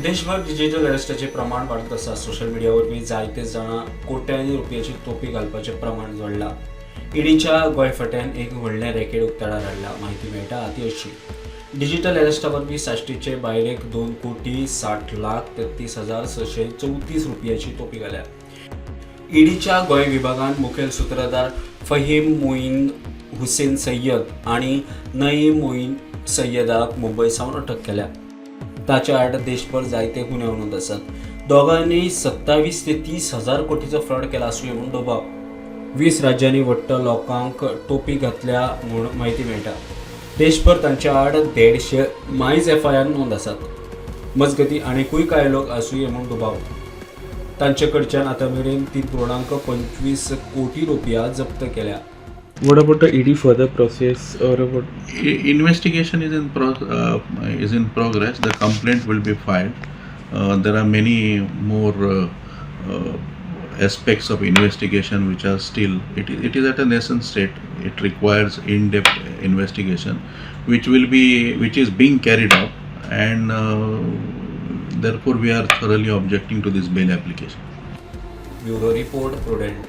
देशभर डिजिटल अरेस्टाचे प्रमाण वाढत आसा. सोशल मीडियावरवीं जायते जाणां कोट्यांनी रुपयाची तोपी घालपाचें प्रमाण वाडलां. ईडीच्या गोंयफाट्यान एक व्हडलें रॅकेट उक्ताडार हाडला. माहिती मेळटा ती अशी: डिजिटल अरेस्टा वरवीं साश्टीचे बायलेक 2,60,33,634 रुपयाची तोपी घाल्या. ईडीच्या गोंय विभागान मुखेल सूत्रधार फहीम मोईन हुसेन सय्यद आनी नईम मोईन सय्यदाक मुंबय सावन अटक केल्या. ताच्या आड देशभर जायते गुन्हे नोंद आसात. दोगांनी 27 ते 30 हजार कोटीचो फ्रॉड केला आसूं म्हूण दुबाव. 20 राज्यांनी वट्ट लोकांक टोपी घातल्या म्हूण माहिती मेळटा. देशभर तांच्या आड 150 मायज FIR नोंद आसात. मजगतीं आनीकूय कांय लोक आसूं म्हूण दुबाव. तांचे कडच्यान आतां मेरेन 3.25 कोटी रुपया जप्त केल्या. What about the ED further process or about? Investigation is in progress. The complaint will be filed. There are many more aspects of investigation which are still. It is at a nascent state. It requires in-depth investigation, which is being carried out, and therefore we are thoroughly objecting to this bail application. Bureau report, prudent.